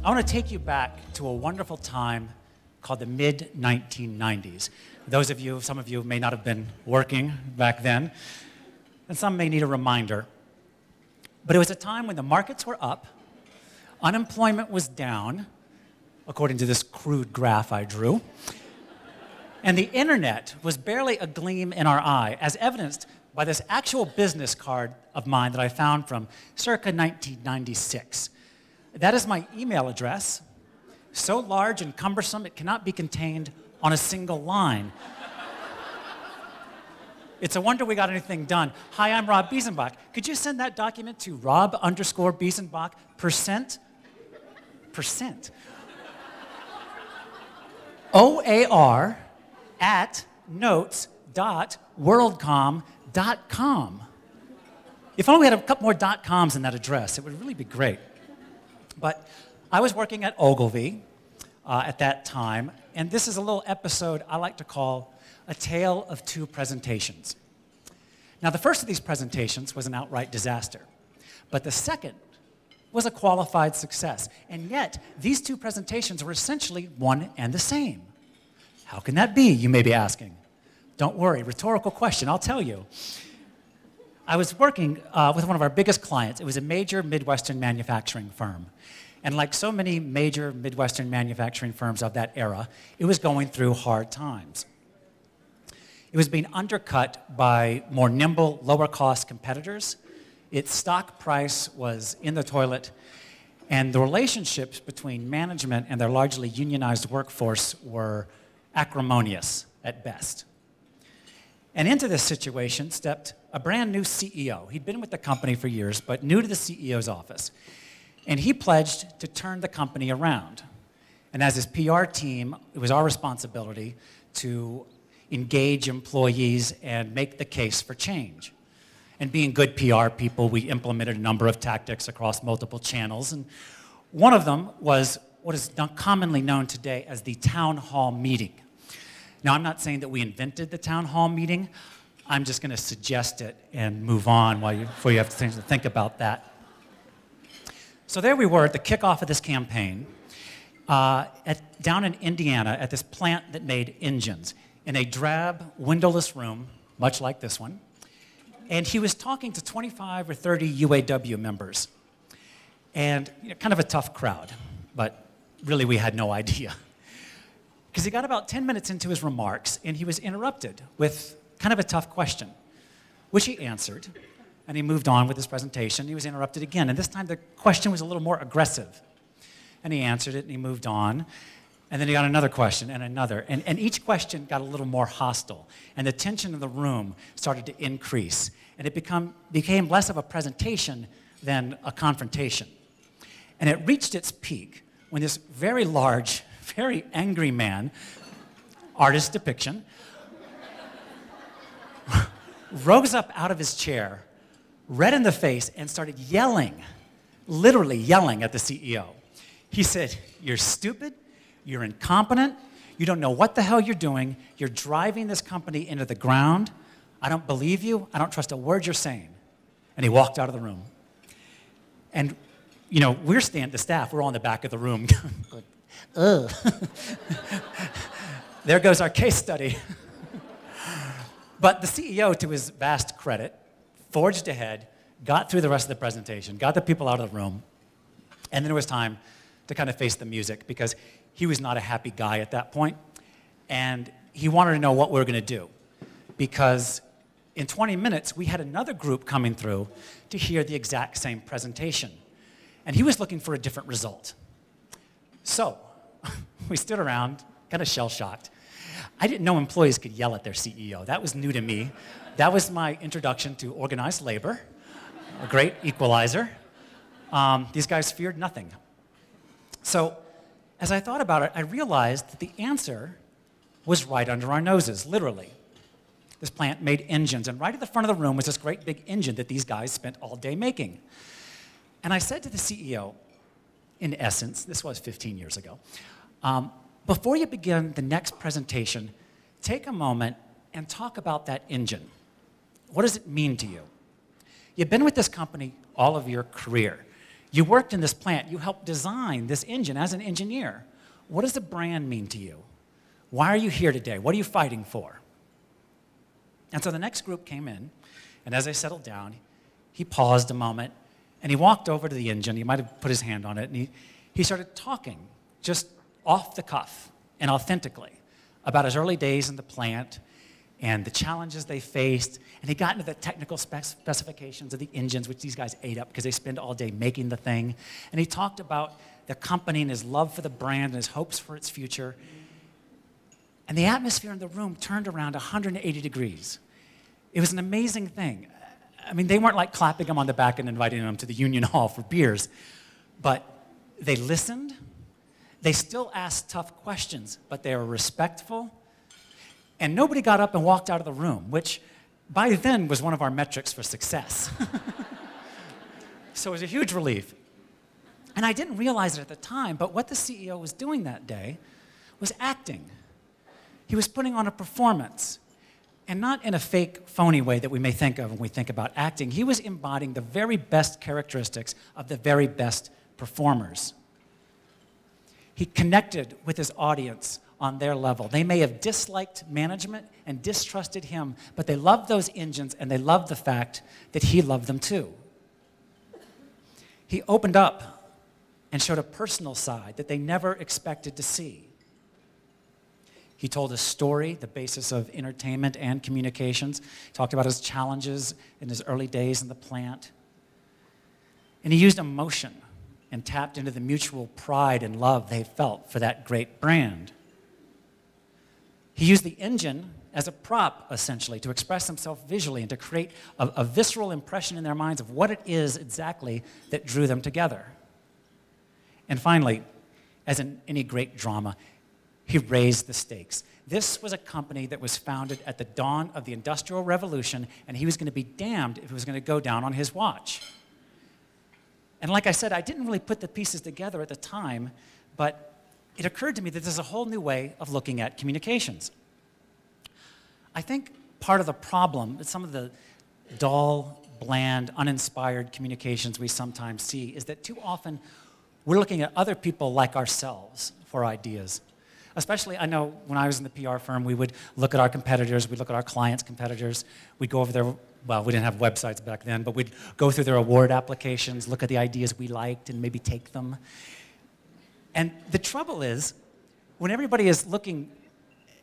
I want to take you back to a wonderful time called the mid-1990s. Those of you, some of you may not have been working back then, and some may need a reminder. But it was a time when the markets were up, unemployment was down, according to this crude graph I drew, and the internet was barely a gleam in our eye, as evidenced by this actual business card of mine that I found from circa 1996. That is my email address, so large and cumbersome it cannot be contained on a single line. It's a wonder we got anything done. Hi, I'm Rob Biesenbach. Could you send that document to Rob_Biesenbach % OAR at notes.worldcom.com. If only we had a couple more .coms in that address, it would really be great. But I was working at Ogilvy at that time, and this is a little episode I like to call A Tale of Two Presentations. Now, the first of these presentations was an outright disaster, but the second was a qualified success. And yet, these two presentations were essentially one and the same. How can that be, you may be asking? Don't worry, rhetorical question, I'll tell you. I was working with one of our biggest clients. It was a major Midwestern manufacturing firm. And like so many major Midwestern manufacturing firms of that era, it was going through hard times. It was being undercut by more nimble, lower-cost competitors. Its stock price was in the toilet, and the relationships between management and their largely unionized workforce were acrimonious at best. And into this situation stepped a brand new CEO. He'd been with the company for years, but new to the CEO's office. And he pledged to turn the company around. And as his PR team, it was our responsibility to engage employees and make the case for change. And being good PR people, we implemented a number of tactics across multiple channels. And one of them was what is commonly known today as the town hall meeting. Now, I'm not saying that we invented the town hall meeting. I'm just going to suggest it and move on before you have to think about that. So there we were at the kickoff of this campaign down in Indiana at this plant that made engines in a drab, windowless room, much like this one. And he was talking to 25 or 30 UAW members. And kind of a tough crowd, but really we had no idea. Because he got about 10 minutes into his remarks, and he was interrupted with kind of a tough question, which he answered. And he moved on with his presentation. He was interrupted again, and this time the question was a little more aggressive. And he answered it, and he moved on. And then he got another question, and another. And each question got a little more hostile. And the tension in the room started to increase. And it became less of a presentation than a confrontation. And it reached its peak when this very large, very angry man, artist depiction, rose up out of his chair, red in the face, and started yelling, literally yelling at the CEO. He said, "You're stupid, you're incompetent, you don't know what the hell you're doing, you're driving this company into the ground, I don't believe you, I don't trust a word you're saying." And he walked out of the room. And, the staff, we're all in the back of the room, like, ugh. There goes our case study. But the CEO, to his vast credit, forged ahead, got through the rest of the presentation, got the people out of the room, and then it was time to kind of face the music because he was not a happy guy at that point, and he wanted to know what we were going to do because in 20 minutes, we had another group coming through to hear the exact same presentation, and he was looking for a different result. So we stood around, kind of shell-shocked. I didn't know employees could yell at their CEO. That was new to me. That was my introduction to organized labor, a great equalizer. These guys feared nothing. So as I thought about it, I realized that the answer was right under our noses, literally. This plant made engines, and right at the front of the room was this great big engine that these guys spent all day making. And I said to the CEO, in essence, this was 15 years ago, before you begin the next presentation, take a moment and talk about that engine. What does it mean to you? You've been with this company all of your career. You worked in this plant. You helped design this engine as an engineer. What does the brand mean to you? Why are you here today? What are you fighting for? And so the next group came in, and as they settled down, he paused a moment, and he walked over to the engine. He might have put his hand on it, and he started talking just off the cuff and authentically about his early days in the plant and the challenges they faced. And he got into the technical specifications of the engines, which these guys ate up because they spend all day making the thing. And he talked about the company and his love for the brand and his hopes for its future. And the atmosphere in the room turned around 180 degrees. It was an amazing thing. I mean, they weren't like clapping him on the back and inviting him to the Union Hall for beers, but they listened. They still asked tough questions, but they were respectful. And nobody got up and walked out of the room, which by then was one of our metrics for success. So it was a huge relief. And I didn't realize it at the time, but what the CEO was doing that day was acting. He was putting on a performance, and not in a fake, phony way that we may think of when we think about acting. He was embodying the very best characteristics of the very best performers. He connected with his audience on their level. They may have disliked management and distrusted him, but they loved those engines, and they loved the fact that he loved them too. He opened up and showed a personal side that they never expected to see. He told a story, the basis of entertainment and communications. He talked about his challenges in his early days in the plant. And he used emotion and tapped into the mutual pride and love they felt for that great brand. He used the engine as a prop, essentially, to express himself visually and to create a visceral impression in their minds of what it is exactly that drew them together. And finally, as in any great drama, he raised the stakes. This was a company that was founded at the dawn of the Industrial Revolution, and he was going to be damned if it was going to go down on his watch. And like I said, I didn't really put the pieces together at the time, but it occurred to me that there's a whole new way of looking at communications. I think part of the problem, some of the dull, bland, uninspired communications we sometimes see is that too often we're looking at other people like ourselves for ideas. Especially, I know when I was in the PR firm, we would look at our competitors, we'd look at our clients' competitors, we'd go over their, well, we didn't have websites back then, but we'd go through their award applications, look at the ideas we liked, and maybe take them. And the trouble is, when everybody is looking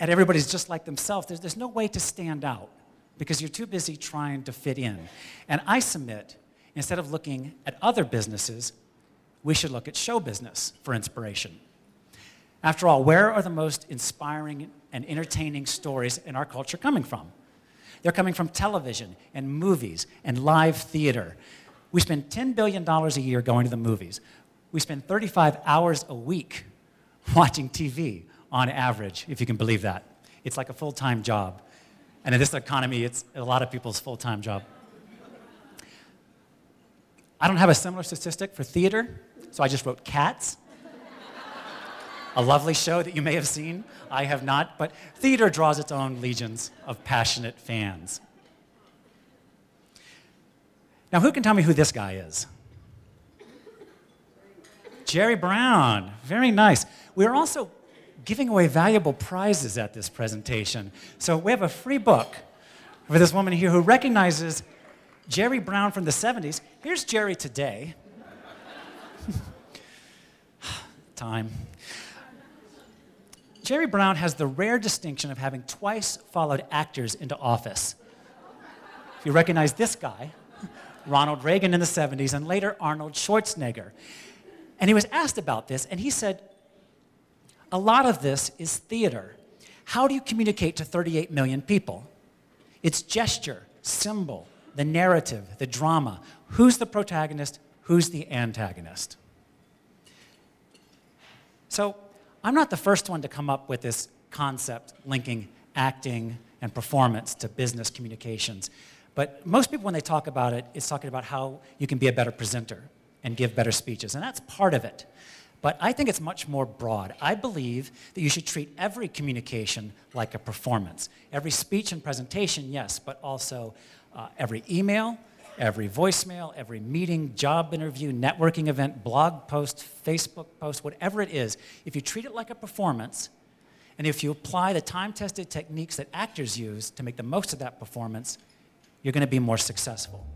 at everybody's just like themselves, there's no way to stand out because you're too busy trying to fit in. And I submit, instead of looking at other businesses, we should look at show business for inspiration. After all, where are the most inspiring and entertaining stories in our culture coming from? They're coming from television and movies and live theater. We spend $10 billion a year going to the movies. We spend 35 hours a week watching TV on average, if you can believe that. It's like a full-time job. And in this economy, it's a lot of people's full-time job. I don't have a similar statistic for theater, so I just wrote Cats. A lovely show that you may have seen. I have not, but theater draws its own legions of passionate fans. Now, who can tell me who this guy is? Jerry Brown. Very nice. We're also giving away valuable prizes at this presentation. So we have a free book for this woman here who recognizes Jerry Brown from the 70s. Here's Jerry today. Time. Jerry Brown has the rare distinction of having twice followed actors into office. If you recognize this guy, Ronald Reagan in the 70s, and later Arnold Schwarzenegger. And he was asked about this, and he said, a lot of this is theater. How do you communicate to 38 million people? It's gesture, symbol, the narrative, the drama. Who's the protagonist? Who's the antagonist? So, I'm not the first one to come up with this concept linking acting and performance to business communications. But most people, when they talk about it, it's talking about how you can be a better presenter and give better speeches, and that's part of it. But I think it's much more broad. I believe that you should treat every communication like a performance. Every speech and presentation, yes, but also every email, every voicemail, every meeting, job interview, networking event, blog post, Facebook post, whatever it is, if you treat it like a performance, and if you apply the time-tested techniques that actors use to make the most of that performance, you're going to be more successful.